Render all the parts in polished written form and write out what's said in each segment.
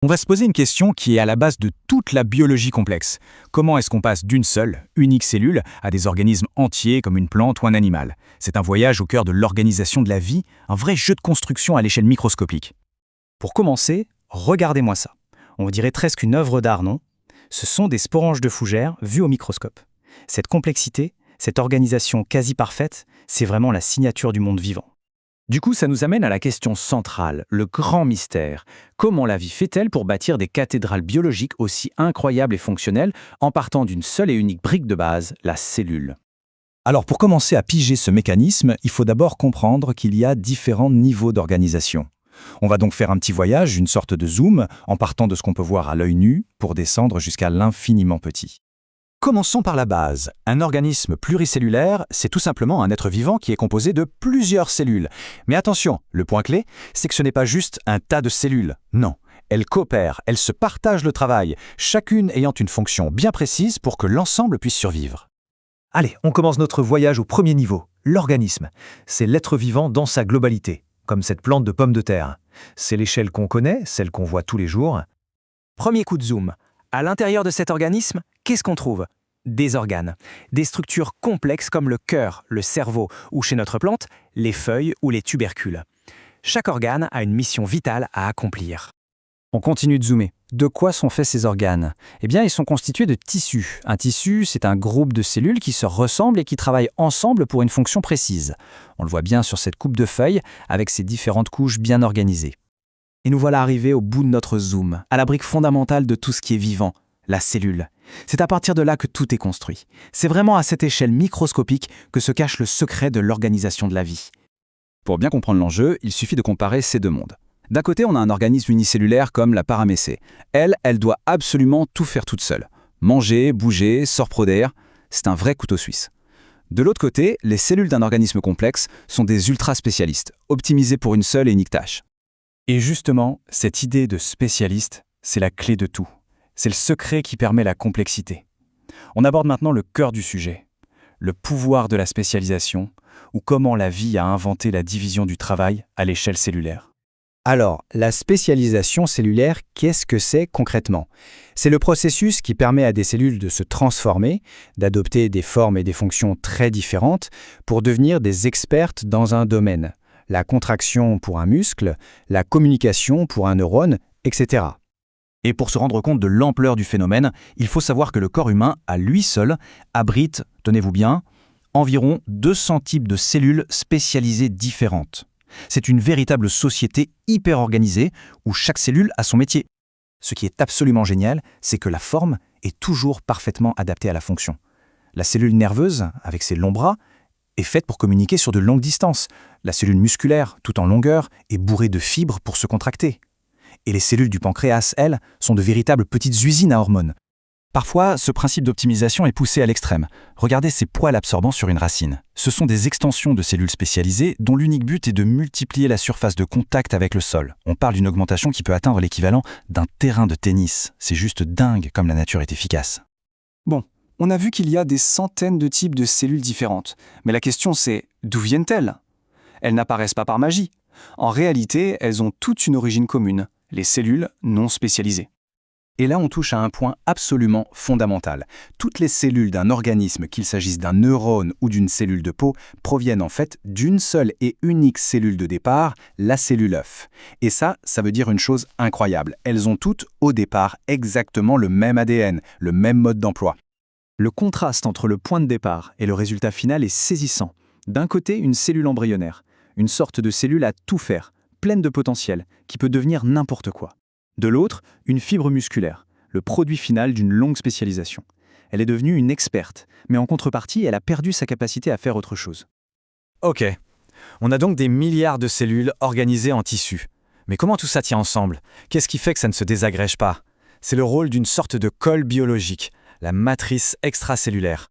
On va se poser une question qui est à la base de toute la biologie complexe. Comment est-ce qu'on passe d'une seule, unique cellule à des organismes entiers comme une plante ou un animal? C'est un voyage au cœur de l'organisation de la vie, un vrai jeu de construction à l'échelle microscopique. Pour commencer, regardez-moi ça. On dirait presque une œuvre d'art, non? Ce sont des sporanges de fougères vues au microscope. Cette complexité, cette organisation quasi parfaite, c'est vraiment la signature du monde vivant. Du coup, ça nous amène à la question centrale, le grand mystère. Comment la vie fait-elle pour bâtir des cathédrales biologiques aussi incroyables et fonctionnelles en partant d'une seule et unique brique de base, la cellule? Alors pour commencer à piger ce mécanisme, il faut d'abord comprendre qu'il y a différents niveaux d'organisation. On va donc faire un petit voyage, une sorte de zoom, en partant de ce qu'on peut voir à l'œil nu pour descendre jusqu'à l'infiniment petit. Commençons par la base. Un organisme pluricellulaire, c'est tout simplement un être vivant qui est composé de plusieurs cellules. Mais attention, le point clé, c'est que ce n'est pas juste un tas de cellules. Non, elles coopèrent, elles se partagent le travail, chacune ayant une fonction bien précise pour que l'ensemble puisse survivre. Allez, on commence notre voyage au premier niveau, l'organisme. C'est l'être vivant dans sa globalité, comme cette plante de pommes de terre. C'est l'échelle qu'on connaît, celle qu'on voit tous les jours. Premier coup de zoom. À l'intérieur de cet organisme, qu'est-ce qu'on trouve? Des organes, des structures complexes comme le cœur, le cerveau ou chez notre plante, les feuilles ou les tubercules. Chaque organe a une mission vitale à accomplir. On continue de zoomer. De quoi sont faits ces organes? Eh bien, ils sont constitués de tissus. Un tissu, c'est un groupe de cellules qui se ressemblent et qui travaillent ensemble pour une fonction précise. On le voit bien sur cette coupe de feuilles, avec ses différentes couches bien organisées. Et nous voilà arrivés au bout de notre zoom, à la brique fondamentale de tout ce qui est vivant, la cellule. C'est à partir de là que tout est construit. C'est vraiment à cette échelle microscopique que se cache le secret de l'organisation de la vie. Pour bien comprendre l'enjeu, il suffit de comparer ces deux mondes. D'un côté, on a un organisme unicellulaire comme la paramécée. Elle doit absolument tout faire toute seule. Manger, bouger, sorprodaire, c'est un vrai couteau suisse. De l'autre côté, les cellules d'un organisme complexe sont des ultra-spécialistes, optimisés pour une seule et unique tâche. Et justement, cette idée de spécialiste, c'est la clé de tout. C'est le secret qui permet la complexité. On aborde maintenant le cœur du sujet, le pouvoir de la spécialisation, ou comment la vie a inventé la division du travail à l'échelle cellulaire. Alors, la spécialisation cellulaire, qu'est-ce que c'est concrètement? C'est le processus qui permet à des cellules de se transformer, d'adopter des formes et des fonctions très différentes pour devenir des expertes dans un domaine. La contraction pour un muscle, la communication pour un neurone, etc. Et pour se rendre compte de l'ampleur du phénomène, il faut savoir que le corps humain, à lui seul, abrite, tenez-vous bien, environ 200 types de cellules spécialisées différentes. C'est une véritable société hyper organisée où chaque cellule a son métier. Ce qui est absolument génial, c'est que la forme est toujours parfaitement adaptée à la fonction. La cellule nerveuse, avec ses longs bras, est faite pour communiquer sur de longues distances. La cellule musculaire, tout en longueur, est bourrée de fibres pour se contracter. Et les cellules du pancréas, elles, sont de véritables petites usines à hormones. Parfois, ce principe d'optimisation est poussé à l'extrême. Regardez ces poils absorbants sur une racine. Ce sont des extensions de cellules spécialisées dont l'unique but est de multiplier la surface de contact avec le sol. On parle d'une augmentation qui peut atteindre l'équivalent d'un terrain de tennis. C'est juste dingue comme la nature est efficace. Bon, on a vu qu'il y a des centaines de types de cellules différentes. Mais la question c'est, d'où viennent-elles? Elles n'apparaissent pas par magie. En réalité, elles ont toute une origine commune, les cellules non spécialisées. Et là, on touche à un point absolument fondamental. Toutes les cellules d'un organisme, qu'il s'agisse d'un neurone ou d'une cellule de peau, proviennent en fait d'une seule et unique cellule de départ, la cellule œuf. Et ça veut dire une chose incroyable. Elles ont toutes, au départ, exactement le même ADN, le même mode d'emploi. Le contraste entre le point de départ et le résultat final est saisissant. D'un côté, une cellule embryonnaire, une sorte de cellule à tout faire, pleine de potentiel, qui peut devenir n'importe quoi. De l'autre, une fibre musculaire, le produit final d'une longue spécialisation. Elle est devenue une experte, mais en contrepartie, elle a perdu sa capacité à faire autre chose. Ok, on a donc des milliards de cellules organisées en tissus. Mais comment tout ça tient ensemble? Qu'est-ce qui fait que ça ne se désagrège pas? C'est le rôle d'une sorte de colle biologique, la matrice extracellulaire.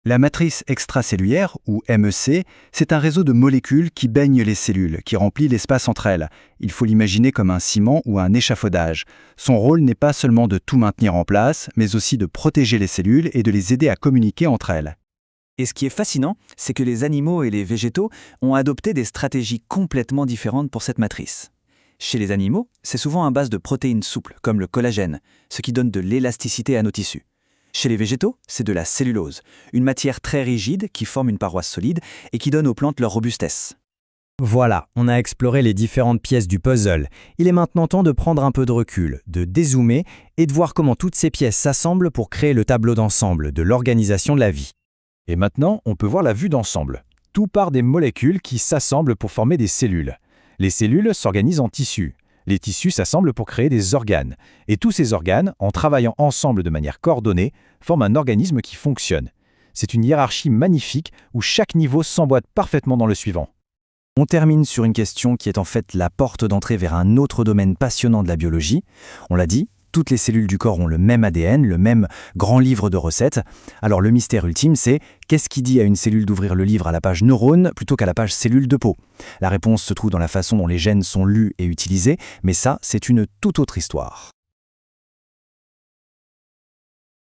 La matrice extracellulaire, ou MEC, c'est un réseau de molécules qui baignent les cellules, qui remplit l'espace entre elles. Il faut l'imaginer comme un ciment ou un échafaudage. Son rôle n'est pas seulement de tout maintenir en place, mais aussi de protéger les cellules et de les aider à communiquer entre elles. Et ce qui est fascinant, c'est que les animaux et les végétaux ont adopté des stratégies complètement différentes pour cette matrice. Chez les animaux, c'est souvent à base de protéines souples, comme le collagène, ce qui donne de l'élasticité à nos tissus. Chez les végétaux, c'est de la cellulose, une matière très rigide qui forme une paroi solide et qui donne aux plantes leur robustesse. Voilà, on a exploré les différentes pièces du puzzle. Il est maintenant temps de prendre un peu de recul, de dézoomer et de voir comment toutes ces pièces s'assemblent pour créer le tableau d'ensemble de l'organisation de la vie. Et maintenant, on peut voir la vue d'ensemble. Tout part des molécules qui s'assemblent pour former des cellules. Les cellules s'organisent en tissus. Les tissus s'assemblent pour créer des organes. Et tous ces organes, en travaillant ensemble de manière coordonnée, forment un organisme qui fonctionne. C'est une hiérarchie magnifique où chaque niveau s'emboîte parfaitement dans le suivant. On termine sur une question qui est en fait la porte d'entrée vers un autre domaine passionnant de la biologie. On l'a dit, toutes les cellules du corps ont le même ADN, le même grand livre de recettes. Alors le mystère ultime, c'est qu'est-ce qui dit à une cellule d'ouvrir le livre à la page neurones plutôt qu'à la page cellule de peau? La réponse se trouve dans la façon dont les gènes sont lus et utilisés, mais ça, c'est une toute autre histoire.